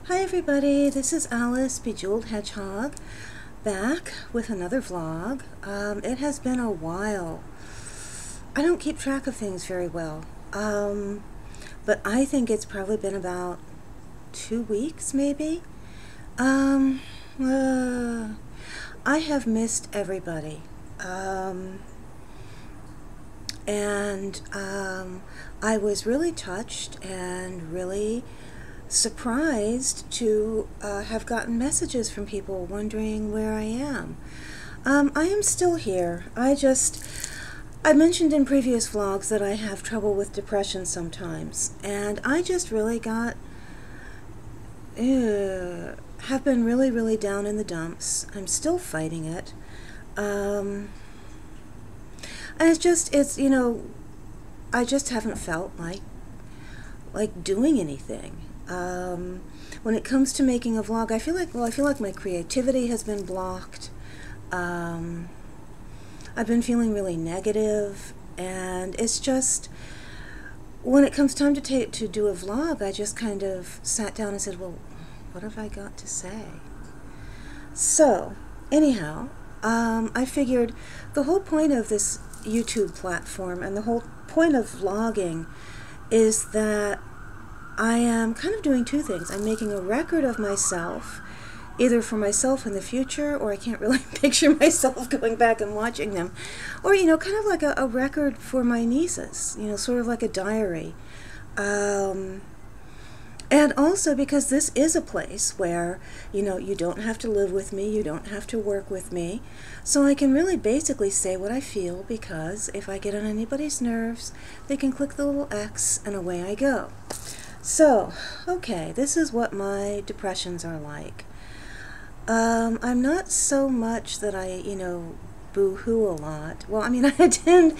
Hi everybody, this is Alice, Bejeweled Hedgehog, back with another vlog. It has been a while. I don't keep track of things very well, but I think it's probably been about 2 weeks maybe. I have missed everybody, and I was really touched and really surprised to have gotten messages from people wondering where I am. I am still here. I mentioned in previous vlogs that I have trouble with depression sometimes, and I just really have been really down in the dumps. I'm still fighting it. And I just haven't felt like doing anything. When it comes to making a vlog, I feel like my creativity has been blocked. I've been feeling really negative, and it's just, when it comes time to do a vlog, I just kind of sat down and said, well, what have I got to say? So, anyhow, I figured the whole point of this YouTube platform and the whole point of vlogging is that I am kind of doing two things. I'm making a record of myself, either for myself in the future, or I can't really picture myself going back and watching them, or, kind of like a record for my nieces, sort of like a diary. And also because this is a place where, you don't have to live with me, you don't have to work with me, so I can really basically say what I feel, because if I get on anybody's nerves, they can click the little X and away I go. So, okay, this is what my depressions are like. I'm not so much that I, boo-hoo a lot. Well, I mean, I tend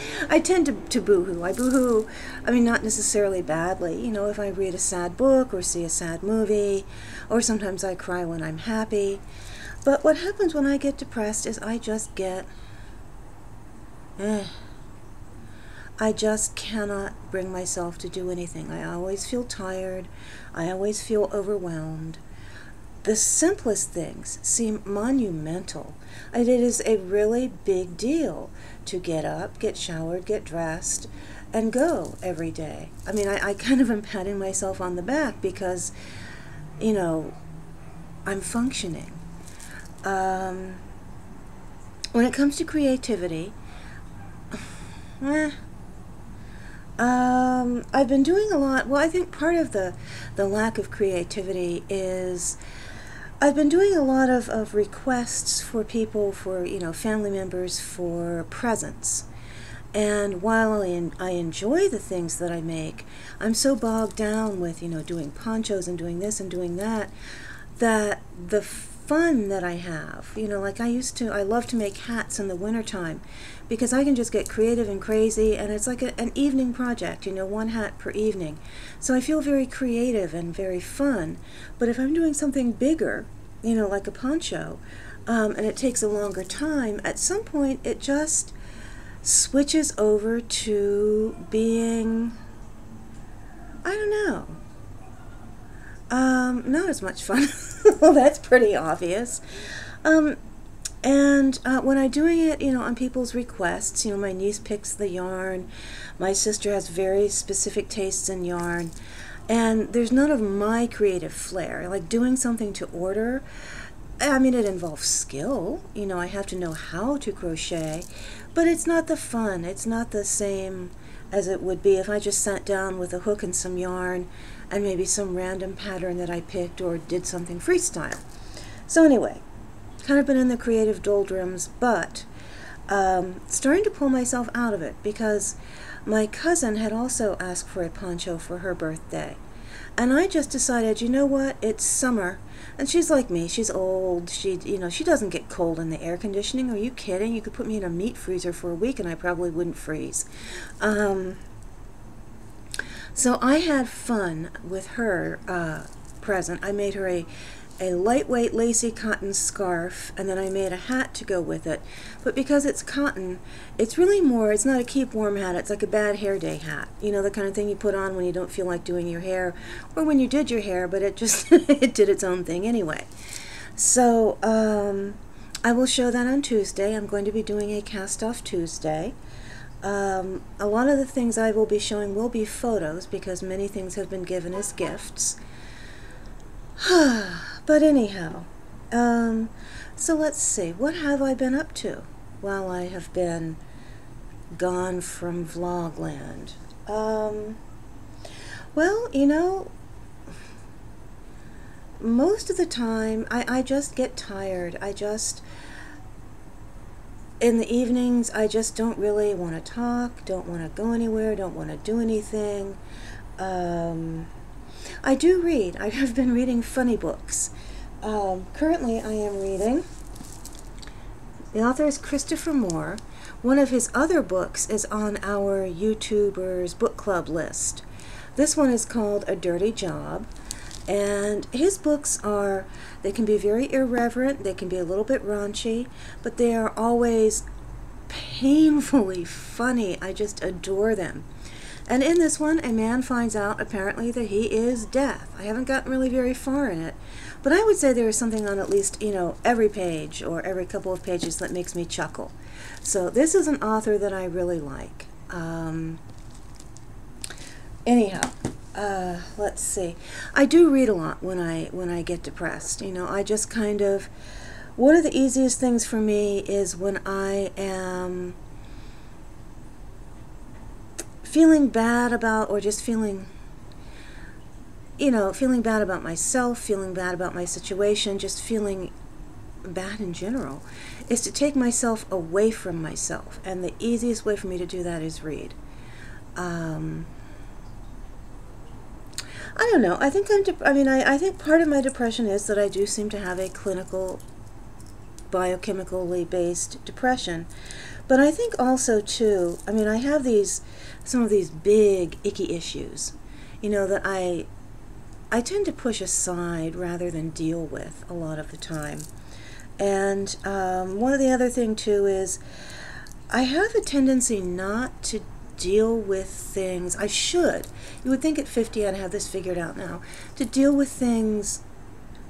to boo-hoo. I boo-hoo, not necessarily badly. If I read a sad book or see a sad movie, or sometimes I cry when I'm happy. But what happens when I get depressed is I just get, I just cannot bring myself to do anything. I always feel tired. I always feel overwhelmed. The simplest things seem monumental. It is a really big deal to get up, get showered, get dressed, and go every day. I kind of am patting myself on the back because, I'm functioning. When it comes to creativity, I've been doing a lot. Well, I think part of the lack of creativity is I've been doing a lot of requests for people, for, family members, for presents. And while I enjoy the things that I make, I'm so bogged down with, doing ponchos and doing this and doing that, that the fun that I have, like I love to make hats in the wintertime, because I can just get creative and crazy, and it's like an evening project, one hat per evening. So I feel very creative and very fun. But if I'm doing something bigger, like a poncho, and it takes a longer time, at some point it just switches over to being, I don't know, not as much fun. Well, that's pretty obvious. And when I'm doing it, on people's requests, my niece picks the yarn, my sister has very specific tastes in yarn, and there's none of my creative flair. Like doing something to order, it involves skill. I have to know how to crochet, but it's not the fun. It's not the same as it would be if I just sat down with a hook and some yarn and maybe some random pattern that I picked or did something freestyle. So anyway, kind of been in the creative doldrums, but starting to pull myself out of it, because my cousin had also asked for a poncho for her birthday. And I just decided, you know what, it's summer, and she's like me, she's old, she doesn't get cold in the air conditioning. Are you kidding? You could put me in a meat freezer for a week and I probably wouldn't freeze. So I had fun with her present. I made her a lightweight lacy cotton scarf, and then I made a hat to go with it. But because it's cotton, it's really more, it's not a keep warm hat, it's like a bad hair day hat. You know, the kind of thing you put on when you don't feel like doing your hair, or when you did your hair, but it just, it did its own thing anyway. So, I will show that on Tuesday. I'm going to be doing a cast-off Tuesday. A lot of the things I will be showing will be photos, because many things have been given as gifts. But anyhow, so let's see, what have I been up to while I have been gone from Vlogland? Well, you know, most of the time I just get tired. In the evenings, I just don't really want to talk, don't want to go anywhere, don't want to do anything. I do read. I have been reading funny books. Currently, I am reading, the author is Christopher Moore. One of his other books is on our YouTubers book club list. This one is called A Dirty Job. And his books are, they can be very irreverent, they can be a little bit raunchy, but they are always painfully funny. I just adore them. And in this one, a man finds out apparently that he is deaf. I haven't gotten really very far in it, but I would say there is something on at least, you know, every page or every couple of pages that makes me chuckle. So this is an author that I really like. Anyhow, let's see. I do read a lot when I get depressed. You know, I just kind of, one of the easiest things for me is when I am feeling bad about, or just feeling, you know, feeling bad about myself, feeling bad about my situation, just feeling bad in general, is to take myself away from myself. And the easiest way for me to do that is read. I don't know. I think I think part of my depression is that I do seem to have a clinical, biochemically based depression. But I think also, too, I mean, I have some of these big, icky issues, you know, that I tend to push aside rather than deal with a lot of the time. And one of the other thing, too, is I have a tendency not to deal with things. I should. You would think at 50 I'd have this figured out now. To deal with things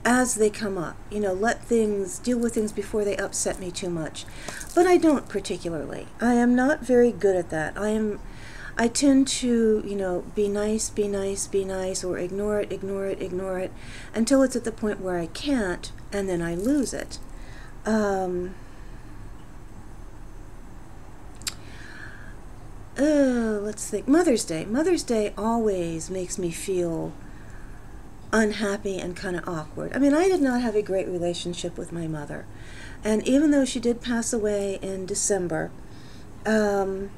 as they come up. You know, deal with things before they upset me too much. But I don't particularly. I am not very good at that. I tend to, you know, be nice, or ignore it, until it's at the point where I can't, and then I lose it. Let's think. Mother's Day. Mother's Day always makes me feel unhappy and kind of awkward. I mean, I did not have a great relationship with my mother. And even though she did pass away in December, so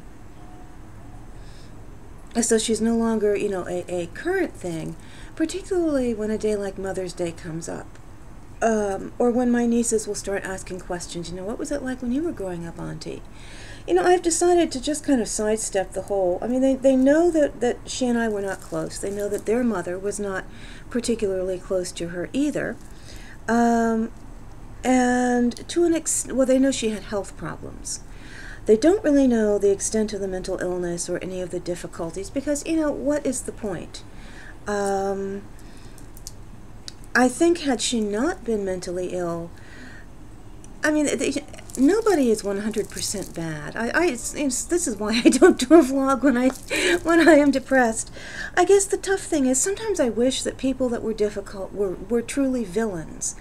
she's no longer, you know, a current thing, particularly when a day like Mother's Day comes up. Or when my nieces will start asking questions, you know, what was it like when you were growing up, Auntie? You know, I've decided to just kind of sidestep the whole. I mean, they know that she and I were not close. They know that their mother was not particularly close to her either. And to an extent, well, they know she had health problems. They don't really know the extent of the mental illness or any of the difficulties because, you know, what is the point? I think had she not been mentally ill, I mean, nobody is 100% bad. This is why I don't do a vlog when I am depressed. I guess the tough thing is sometimes I wish that people that were difficult were truly villains,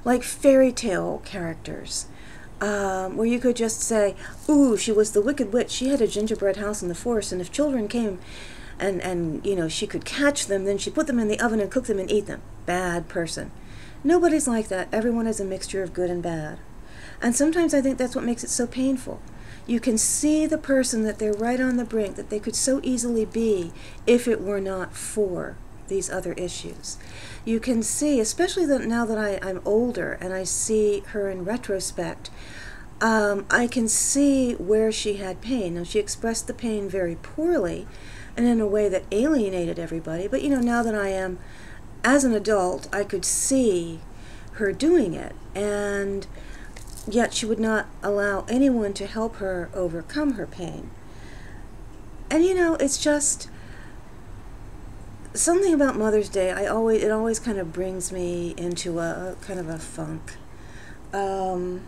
like fairy tale characters, where you could just say, ooh, she was the wicked witch. She had a gingerbread house in the forest, and if children came and you know, she could catch them, then she put them in the oven and cook them and eat them. Bad person. Nobody's like that. Everyone is a mixture of good and bad. And sometimes I think that's what makes it so painful. You can see the person that they're right on the brink, that they could so easily be if it were not for these other issues. You can see, especially now that I'm older and I see her in retrospect, I can see where she had pain. Now, she expressed the pain very poorly and in a way that alienated everybody. But, you know, now that I am, as an adult, I could see her doing it, and yet she would not allow anyone to help her overcome her pain. And it's just something about Mother's Day. It always kind of brings me into a kind of a funk. I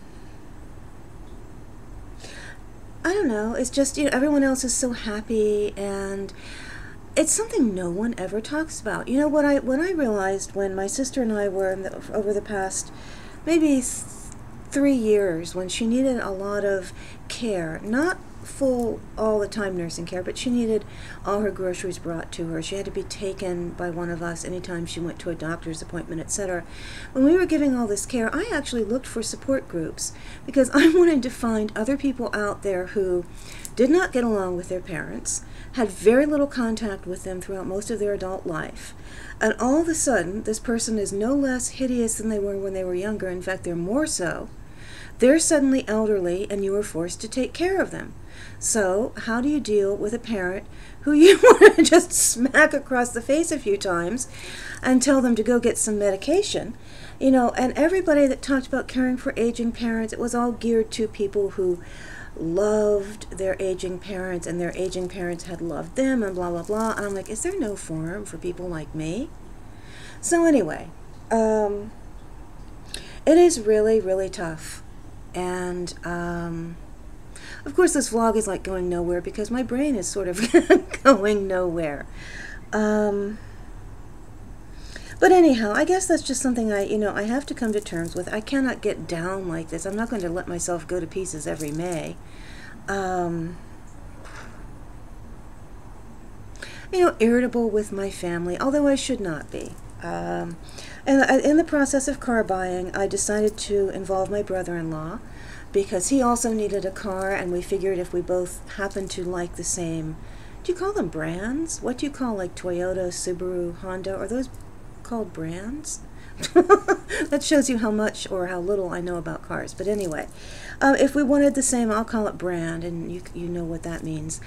don't know. It's just, everyone else is so happy, and it's something no one ever talks about. When I realized when my sister and I were over the past maybe 3 years, when she needed a lot of care, not full all the time nursing care, but she needed all her groceries brought to her. She had to be taken by one of us anytime she went to a doctor's appointment, etc. When we were giving all this care, I actually looked for support groups because I wanted to find other people out there who did not get along with their parents, had very little contact with them throughout most of their adult life, and all of a sudden this person is no less hideous than they were when they were younger. In fact, they're more so. They're suddenly elderly and you are forced to take care of them. So how do you deal with a parent who you want to just smack across the face a few times and tell them to go get some medication? And everybody that talked about caring for aging parents, it was all geared to people who loved their aging parents and their aging parents had loved them and blah, blah, blah. And I'm like, is there no forum for people like me? So anyway, it is really, really tough. And of course, this vlog is like going nowhere because my brain is sort of going nowhere. But anyhow, I guess that's just something I have to come to terms with. I cannot get down like this. I'm not going to let myself go to pieces every May. Irritable with my family, although I should not be. And in the process of car buying, I decided to involve my brother-in-law because he also needed a car, and we figured if we both happened to like the same, do you call them brands? What do you call like Toyota, Subaru, Honda? Are those called brands? That shows you how much or how little I know about cars. But anyway, if we wanted the same, I'll call it brand, and you know what that means,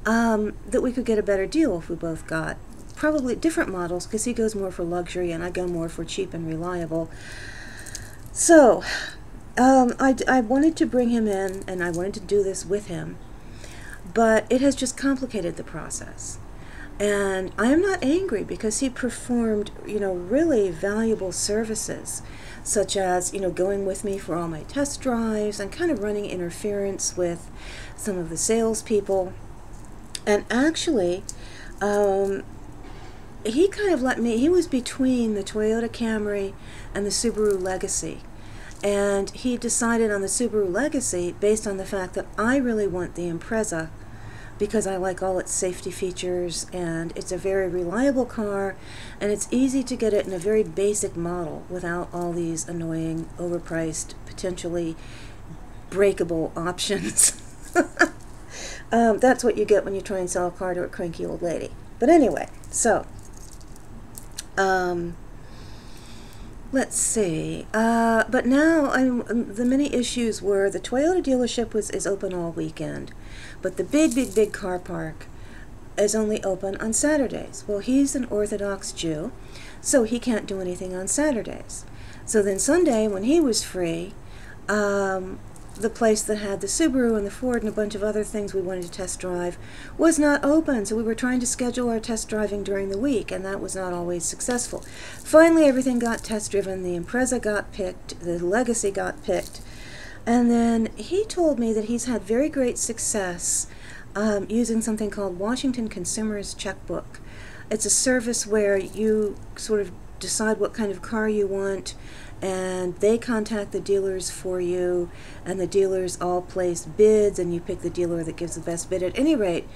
that we could get a better deal if we both got probably different models, because he goes more for luxury and I go more for cheap and reliable. So I wanted to bring him in, and I wanted to do this with him, but it has just complicated the process. And I am not angry because he performed, really valuable services, such as, going with me for all my test drives and kind of running interference with some of the salespeople. And actually, he kind of let me, he was between the Toyota Camry and the Subaru Legacy. And he decided on the Subaru Legacy based on the fact that I really want the Impreza because I like all its safety features, and it's a very reliable car, and it's easy to get it in a very basic model without all these annoying, overpriced, potentially breakable options. That's what you get when you try and sell a car to a cranky old lady. But anyway, so let's see. But now the many issues were the Toyota dealership is open all weekend, but the big car park is only open on Saturdays. Well, he's an Orthodox Jew, so he can't do anything on Saturdays. So then Sunday, when he was free, the place that had the Subaru and the Ford and a bunch of other things we wanted to test drive was not open, so we were trying to schedule our test driving during the week, and that was not always successful. Finally, everything got test driven. The Impreza got picked, the Legacy got picked, and then he told me that he's had very great success using something called Washington Consumers Checkbook. It's a service where you sort of decide what kind of car you want, and they contact the dealers for you, and the dealers all place bids, and you pick the dealer that gives the best bid. At any rate,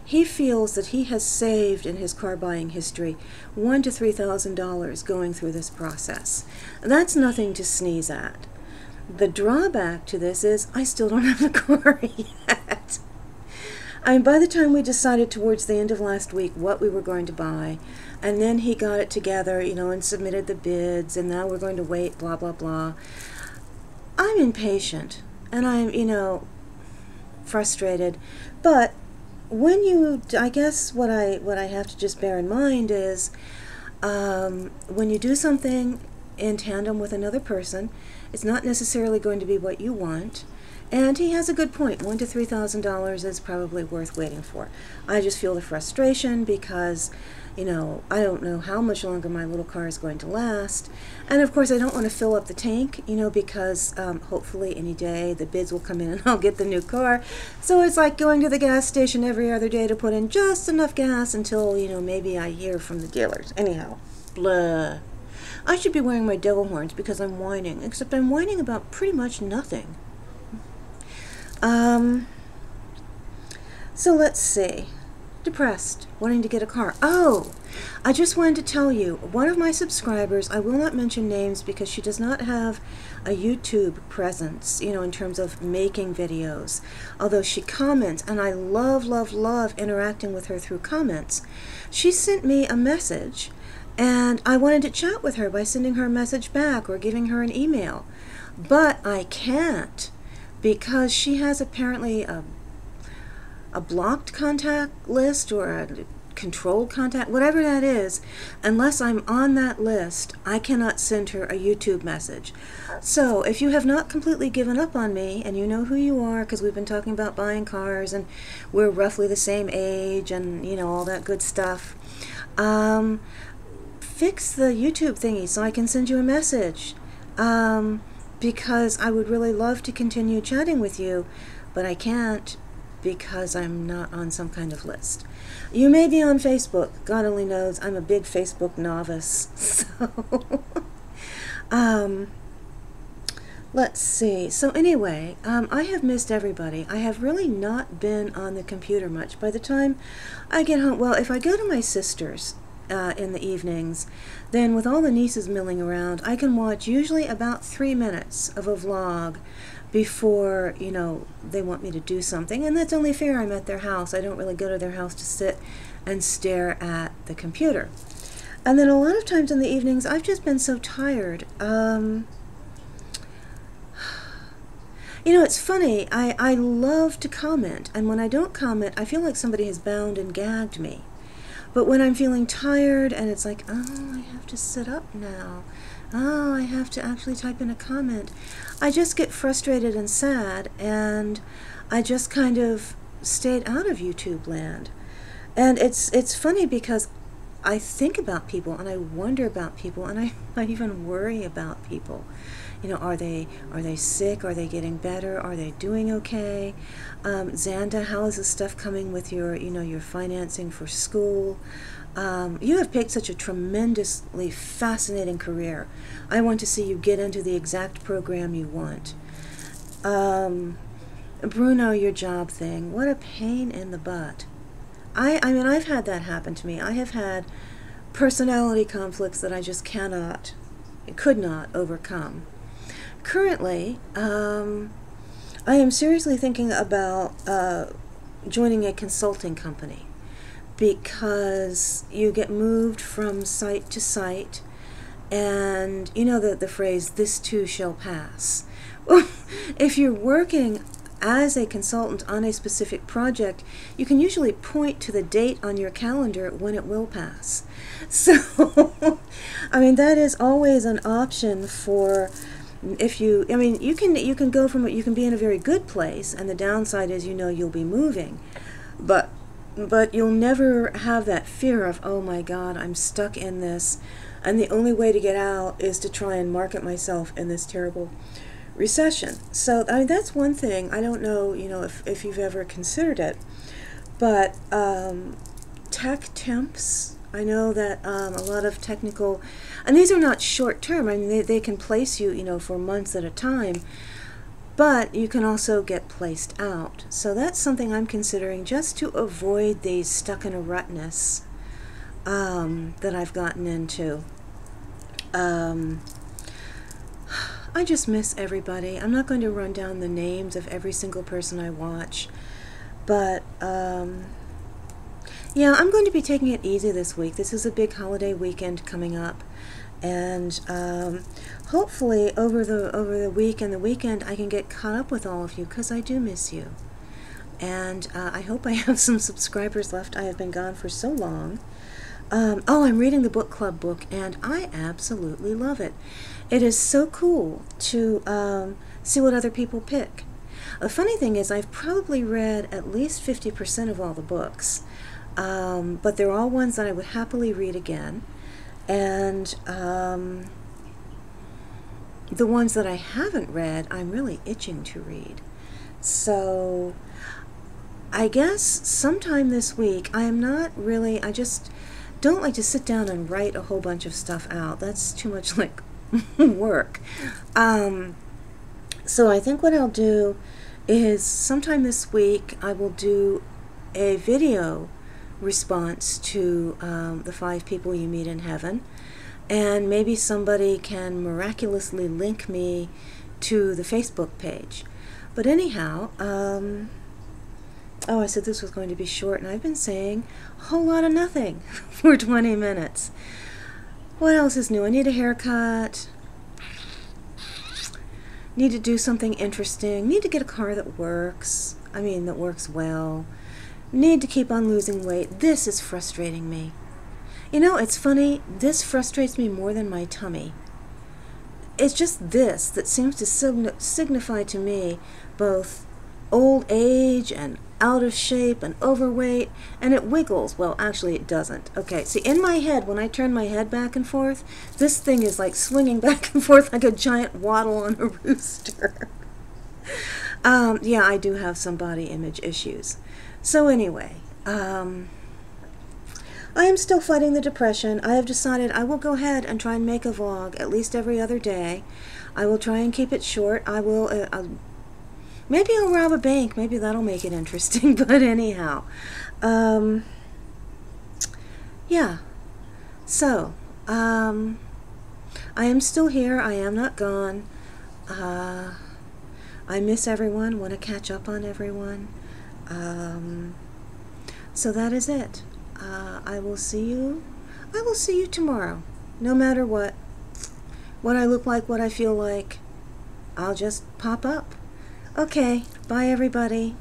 he feels that he has saved in his car buying history $1,000 to $3,000 going through this process. That's nothing to sneeze at. The drawback to this is I still don't have a car yet. I mean, by the time we decided towards the end of last week what we were going to buy, and then he got it together, and submitted the bids, and now we're going to wait, blah, blah, blah. I'm impatient, and I'm, frustrated. But when I guess what I have to just bear in mind is when you do something in tandem with another person. It's not necessarily going to be what you want. And he has a good point. $1,000 to $3,000 is probably worth waiting for. I just feel the frustration because, I don't know how much longer my little car is going to last. And of course, I don't want to fill up the tank, because hopefully any day the bids will come in and I'll get the new car. So it's like going to the gas station every other day to put in just enough gas until, maybe I hear from the dealers. Anyhow, blah. I should be wearing my devil horns because I'm whining, except I'm whining about pretty much nothing. So let's see. Depressed, wanting to get a car. Oh, I just wanted to tell you, one of my subscribers, I will not mention names because she does not have a YouTube presence, in terms of making videos, although she comments, and I love, love, love interacting with her through comments. She sent me a message, and I wanted to chat with her by sending her a message back or giving her an email, but I can't, because she has apparently a blocked contact list or a controlled contact, whatever that is. Unless I'm on that list, I cannot send her a YouTube message. So if you have not completely given up on me, and you know who you are, because we've been talking about buying cars and we're roughly the same age and all that good stuff, fix the YouTube thingy so I can send you a message. Because I would really love to continue chatting with you, but I can't because I'm not on some kind of list. You may be on Facebook. God only knows. I'm a big Facebook novice. So, let's see. So anyway, I have missed everybody. I have really not been on the computer much. By the time I get home, well, if I go to my sister's, in the evenings, then with all the nieces milling around, I can watch usually about 3 minutes of a vlog before, they want me to do something. And that's only fair. I'm at their house. I don't really go to their house to sit and stare at the computer. And then a lot of times in the evenings, I've just been so tired. It's funny. I love to comment. And when I don't comment, I feel like somebody has bound and gagged me. But when I'm feeling tired and it's like, oh, I have to sit up now. Oh, I have to actually type in a comment. I just get frustrated and sad, and I just kind of stayed out of YouTube land. And it's funny because I think about people and I wonder about people and I even worry about people. Are they sick? Are they getting better? Are they doing okay? Xanda, how is this stuff coming with your, your financing for school? You have picked such a tremendously fascinating career. I want to see you get into the exact program you want. Bruno, your job thing, what a pain in the butt. I mean, I've had that happen to me. I have had personality conflicts that I just could not overcome. Currently, I am seriously thinking about joining a consulting company because you get moved from site to site, and the phrase, this too shall pass. If you're working as a consultant on a specific project, you can usually point to the date on your calendar when it will pass. So, I mean, that is always an option for you can go from you can be in a very good place, and the downside is you'll be moving, but you'll never have that fear of, oh my God, I'm stuck in this, and the only way to get out is to try and market myself in this terrible recession. So I mean, that's one thing. I don't know, if you've ever considered it, but tech temps. I know that a lot of technical, and these are not short term. I mean, they can place you, for months at a time, but you can also get placed out. So that's something I'm considering just to avoid the stuck in a rutness that I've gotten into. I just miss everybody. I'm not going to run down the names of every single person I watch, but yeah, I'm going to be taking it easy this week. This is a big holiday weekend coming up, and hopefully over the week and the weekend I can get caught up with all of you, because I do miss you. And I hope I have some subscribers left. I have been gone for so long. Oh, I'm reading the book club book, and I absolutely love it. It is so cool to see what other people pick. The funny thing is, I've probably read at least 50% of all the books, but they're all ones that I would happily read again. And the ones that I haven't read, I'm really itching to read. So I guess sometime this week, I just don't like to sit down and write a whole bunch of stuff out. That's too much like work. So I think what I'll do is sometime this week I will do a video response to the 5 people you meet in heaven, and maybe somebody can miraculously link me to the Facebook page. But anyhow, oh, I said this was going to be short, and I've been saying a whole lot of nothing for 20 minutes. What else is new? I need a haircut. Need to do something interesting. Need to get a car that works. That works well. Need to keep on losing weight. This is frustrating me. You know, it's funny. This frustrates me more than my tummy. It's just this that seems to signify to me both old age and out of shape and overweight, and it wiggles. Well, actually it doesn't. Okay, see, in my head, when I turn my head back and forth, this thing is like swinging back and forth like a giant waddle on a rooster. Yeah, I do have some body image issues. So anyway, I am still fighting the depression. I have decided I will go ahead and try and make a vlog at least every other day. I will try and keep it short. Maybe I'll rob a bank. Maybe that'll make it interesting. But anyhow, yeah. So, I am still here. I am not gone. I miss everyone. Want to catch up on everyone. So that is it. I will see you tomorrow. No matter what I look like, what I feel like, I'll just pop up. Okay, bye everybody.